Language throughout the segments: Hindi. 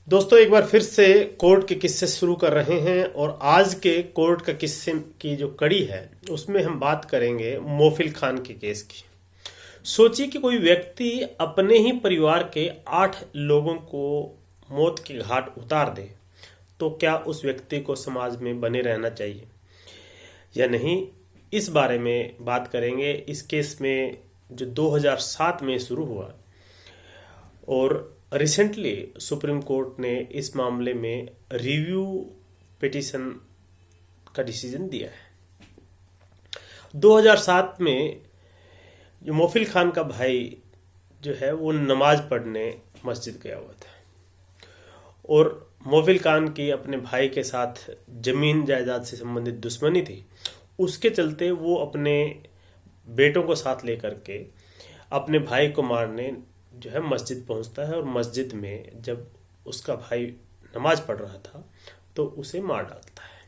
दोस्तों एक बार फिर से कोर्ट के किस्से शुरू कर रहे हैं और आज के कोर्ट का किस्से की जो कड़ी है उसमें हम बात करेंगे मोफिल खान के केस की। सोचिए कि कोई व्यक्ति अपने ही परिवार के 8 लोगों को मौत के घाट उतार दे तो क्या उस व्यक्ति को समाज में बने रहना चाहिए या नहीं। इस बारे में बात करेंगे। इस केस में जो 2007 में शुरू हुआ और रिसेंटली सुप्रीम कोर्ट ने इस मामले में रिव्यू पिटीशन का डिसीजन दिया है। 2007 में जो मोफिल खान का भाई जो है वो नमाज पढ़ने मस्जिद गया हुआ था और मोफिल खान की अपने भाई के साथ जमीन जायदाद से संबंधित दुश्मनी थी। उसके चलते वो अपने बेटों को साथ लेकर के अपने भाई को मारने जो है मस्जिद पहुंचता है और मस्जिद में जब उसका भाई नमाज पढ़ रहा था तो उसे मार डालता है।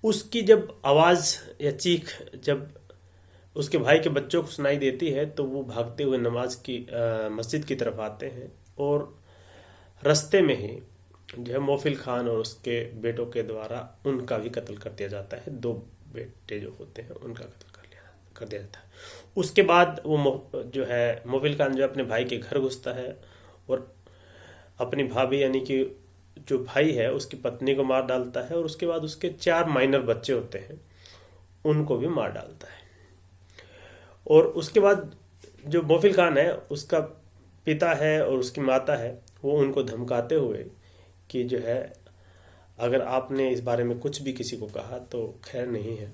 उसकी जब आवाज़ या चीख जब उसके भाई के बच्चों को सुनाई देती है तो वो भागते हुए मस्जिद की तरफ आते हैं और रास्ते में ही जो है मोफिल खान और उसके बेटों के द्वारा उनका भी कत्ल कर दिया जाता है। 2 बेटे जो होते हैं उनका कत्ल कर दिया जाता है। उसके बाद वो जो है मोफिल खान जो अपने भाई के घर घुसता है और अपनी भाभी यानी कि जो भाई है उसकी पत्नी को मार डालता है और उसके बाद उसके 4 माइनर बच्चे होते हैं उनको भी मार डालता है। और उसके बाद जो मोफिल खान है उसका पिता है और उसकी माता है वो उनको धमकाते हुए कि जो है अगर आपने इस बारे में कुछ भी किसी को कहा तो खैर नहीं है,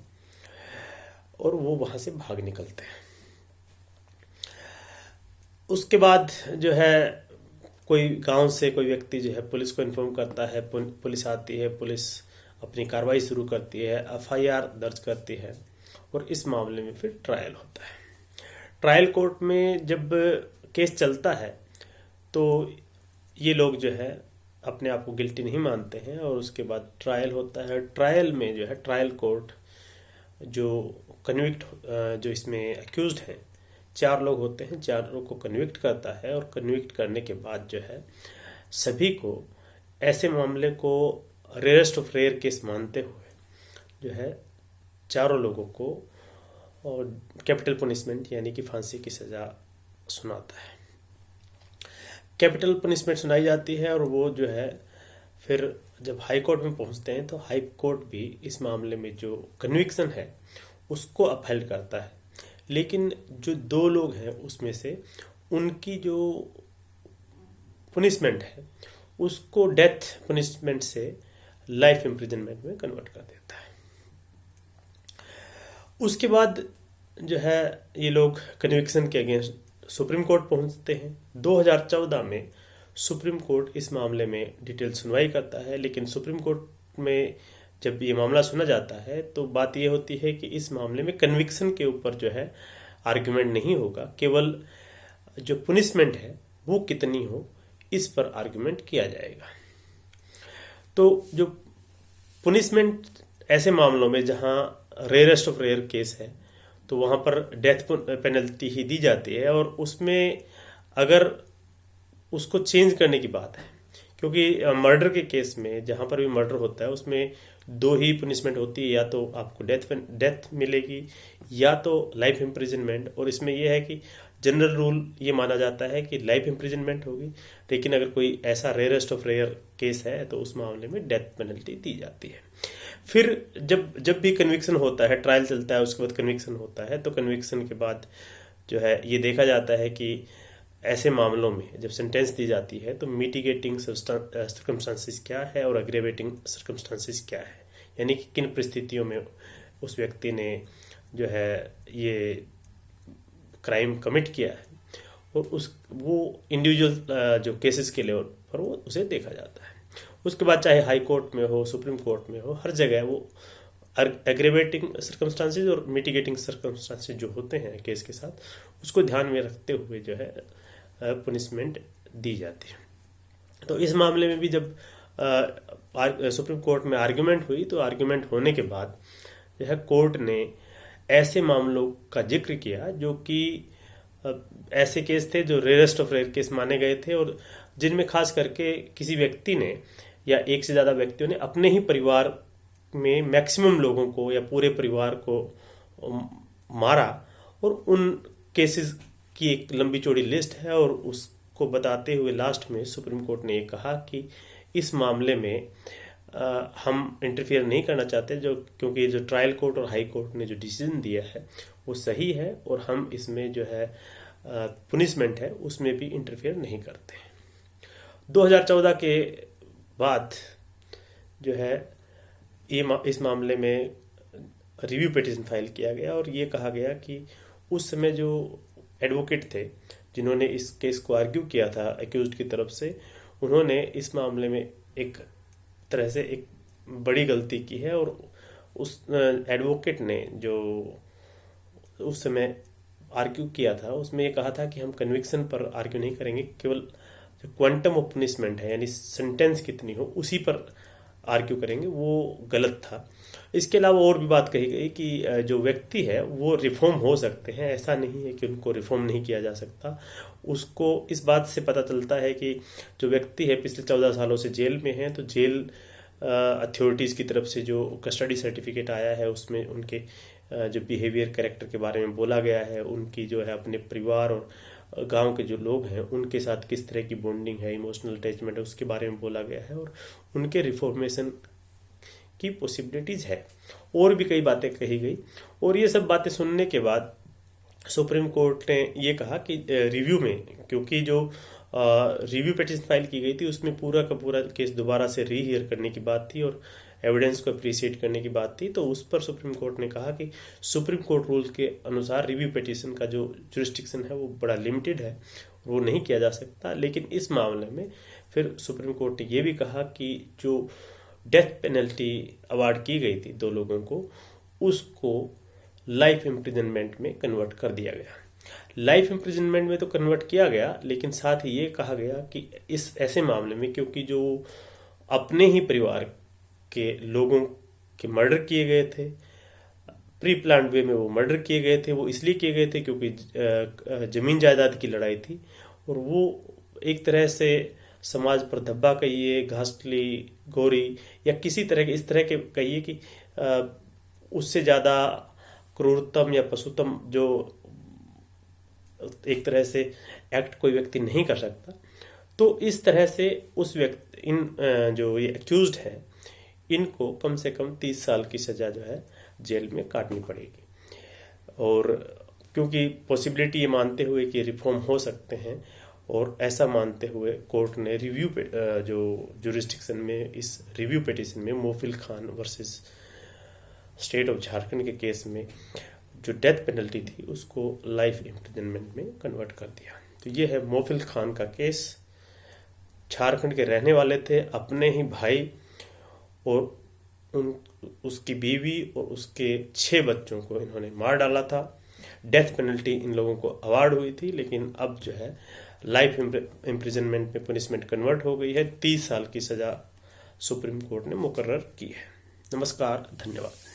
और वो वहां से भाग निकलते हैं। उसके बाद जो है कोई गांव से कोई व्यक्ति जो है पुलिस को इन्फॉर्म करता है, पुलिस आती है, पुलिस अपनी कार्रवाई शुरू करती है, एफआईआर दर्ज करती है और इस मामले में फिर ट्रायल होता है। ट्रायल कोर्ट में जब केस चलता है तो ये लोग जो है अपने आप को गिल्टी नहीं मानते हैं और उसके बाद ट्रायल होता है। ट्रायल में जो है ट्रायल कोर्ट जो जो इसमें अक्यूज्ड हैं 4 लोग होते हैं, 4 लोग को कन्विक्ट करता है और कन्विक्ट करने के बाद जो है सभी को ऐसे मामले को रेयरेस्ट ऑफ रेयर केस मानते हुए जो है 4 लोगों को और कैपिटल पनिशमेंट यानी कि फांसी की सजा सुनाता है। कैपिटल पनिशमेंट सुनाई जाती है और वो जो है फिर जब हाई कोर्ट में पहुंचते हैं तो हाई कोर्ट भी इस मामले में जो कन्विक्शन है उसको अपहेल्ड करता है। लेकिन जो 2 लोग हैं उसमें से उनकी जो पनिशमेंट है उसको डेथ पनिशमेंट से लाइफ इम्प्रिजनमेंट में कन्वर्ट कर देता है। उसके बाद जो है ये लोग कन्विक्शन के अगेंस्ट सुप्रीम कोर्ट पहुंचते हैं। 2014 में सुप्रीम कोर्ट इस मामले में डिटेल सुनवाई करता है, लेकिन सुप्रीम कोर्ट में जब ये मामला सुना जाता है तो बात ये होती है कि इस मामले में कन्विक्शन के ऊपर जो है आर्ग्यूमेंट नहीं होगा, केवल जो पुनिशमेंट है वो कितनी हो इस पर आर्ग्यूमेंट किया जाएगा। तो जो पुनिशमेंट ऐसे मामलों में जहां रेयरेस्ट ऑफ रेयर केस है तो वहां पर डेथ पेनल्टी ही दी जाती है और उसमें अगर उसको चेंज करने की बात है, क्योंकि मर्डर के केस में जहां पर भी मर्डर होता है उसमें 2 ही पनिशमेंट होती है, या तो आपको डेथ मिलेगी या तो लाइफ इम्प्रिजनमेंट। और इसमें यह है कि जनरल रूल ये माना जाता है कि लाइफ इम्प्रिजनमेंट होगी, लेकिन अगर कोई ऐसा रेयरेस्ट ऑफ रेयर केस है तो उस मामले में डेथ पेनल्टी दी जाती है। फिर जब जब भी कन्विक्शन होता है, ट्रायल चलता है, उसके बाद कन्विक्शन होता है, तो कन्विक्शन के बाद जो है ये देखा जाता है कि ऐसे मामलों में जब सेंटेंस दी जाती है तो मिटिगेटिंग सर्कमस्टांसिस क्या है और अग्रेवेटिंग सर्कमस्टांसिस क्या है, यानी कि किन परिस्थितियों में उस व्यक्ति ने जो है ये क्राइम कमिट किया है, और वो इंडिविजुअल जो केसेस के लेवल पर वो उसे देखा जाता है। उसके बाद चाहे हाई कोर्ट में हो, सुप्रीम कोर्ट में हो, हर जगह वो एग्रेवेटिंग सर्कमस्टांसेस और मिटिगेटिंग सर्कमस्टांसेस जो होते हैं केस के साथ उसको ध्यान में रखते हुए जो है पनिशमेंट दी जाती है। तो इस मामले में भी जब सुप्रीम कोर्ट में आर्ग्यूमेंट हुई तो आर्ग्यूमेंट होने के बाद जो है कोर्ट ने ऐसे मामलों का जिक्र किया जो कि ऐसे केस थे जो रेयरेस्ट ऑफ रेयर केस माने गए थे और जिनमें खास करके किसी व्यक्ति ने या एक से ज़्यादा व्यक्तियों ने अपने ही परिवार में मैक्सिमम लोगों को या पूरे परिवार को मारा, और उन केसेस की एक लंबी चौड़ी लिस्ट है। और उसको बताते हुए लास्ट में सुप्रीम कोर्ट ने ये कहा कि इस मामले में हम इंटरफियर नहीं करना चाहते, जो क्योंकि जो ट्रायल कोर्ट और हाई कोर्ट ने जो डिसीजन दिया है वो सही है, और हम इसमें जो है पुनिशमेंट है उसमें भी इंटरफियर नहीं करते। 2014 के बाद जो है इस मामले में रिव्यू पिटीशन फाइल किया गया, और ये कहा गया कि उस समय जो एडवोकेट थे जिन्होंने इस केस को आर्ग्यू किया था एक्यूज्ड की तरफ से, उन्होंने इस मामले में एक तरह से एक बड़ी गलती की है। और उस एडवोकेट ने जो उस समय आर्ग्यू किया था उसमें ये कहा था कि हम कन्विक्शन पर आर्ग्यू नहीं करेंगे, केवल जो क्वांटम ऑफ पनिशमेंट है यानी सेंटेंस कितनी हो उसी पर आर्ग्यू करेंगे, वो गलत था। इसके अलावा और भी बात कही गई कि जो व्यक्ति है वो रिफॉर्म हो सकते हैं, ऐसा नहीं है कि उनको रिफॉर्म नहीं किया जा सकता। उसको इस बात से पता चलता है कि जो व्यक्ति है पिछले 14 सालों से जेल में है, तो जेल अथॉरिटीज़ की तरफ से जो कस्टडी सर्टिफिकेट आया है उसमें उनके जो बिहेवियर कैरेक्टर के बारे में बोला गया है, उनकी जो है अपने परिवार और गांव के जो लोग हैं उनके साथ किस तरह की बॉन्डिंग है, इमोशनल अटैचमेंट है, उसके बारे में बोला गया है, और उनके रिफॉर्मेशन की पॉसिबिलिटीज़ है। और भी कई बातें कही गई, और ये सब बातें सुनने के बाद सुप्रीम कोर्ट ने ये कहा कि रिव्यू में, क्योंकि जो रिव्यू पिटीशन फाइल की गई थी उसमें पूरा का पूरा केस दोबारा से रीहियर करने की बात थी और एविडेंस को अप्रिशिएट करने की बात थी, तो उस पर सुप्रीम कोर्ट ने कहा कि सुप्रीम कोर्ट रूल के अनुसार रिव्यू पिटीशन का जो जुरिस्डिक्शन है वो बड़ा लिमिटेड है, वो नहीं किया जा सकता। लेकिन इस मामले में फिर सुप्रीम कोर्ट ने ये भी कहा कि जो डेथ पेनल्टी अवार्ड की गई थी 2 लोगों को, उसको लाइफ इम्प्रिजनमेंट में कन्वर्ट कर दिया गया। लाइफ इम्प्रिजनमेंट में तो कन्वर्ट किया गया, लेकिन साथ ही ये कहा गया कि इस ऐसे मामले में, क्योंकि जो अपने ही परिवार के लोगों के मर्डर किए गए थे, प्री प्लान्ड वे में वो मर्डर किए गए थे, वो इसलिए किए गए थे क्योंकि जमीन जायदाद की लड़ाई थी, और वो एक तरह से समाज पर धब्बा कहिए, घासली गोरी या किसी तरह के इस तरह के कहिए कि उससे ज़्यादा क्रूरतम या पशुतम जो एक तरह से एक्ट कोई व्यक्ति नहीं कर सकता। तो इस तरह से उस व्यक्ति जो ये एक्यूज्ड है इनको कम से कम 30 साल की सज़ा जो है जेल में काटनी पड़ेगी। और क्योंकि पॉसिबिलिटी ये मानते हुए कि रिफॉर्म हो सकते हैं, और ऐसा मानते हुए कोर्ट ने रिव्यू जो जुरिस्डिक्शन में इस रिव्यू पिटीशन में Mofil Khan versus state of Jharkhand के केस में जो डेथ पेनल्टी थी उसको लाइफ इम्प्रिजनमेंट में कन्वर्ट कर दिया। तो ये है मोफिल खान का केस। झारखंड के रहने वाले थे, अपने ही भाई और उसकी बीवी और उसके 6 बच्चों को इन्होंने मार डाला था। डेथ पेनल्टी इन लोगों को अवार्ड हुई थी, लेकिन अब जो है लाइफ इम्प्रिजनमेंट में पनिशमेंट कन्वर्ट हो गई है। 30 साल की सज़ा सुप्रीम कोर्ट ने मुकर्रर की है। नमस्कार, धन्यवाद।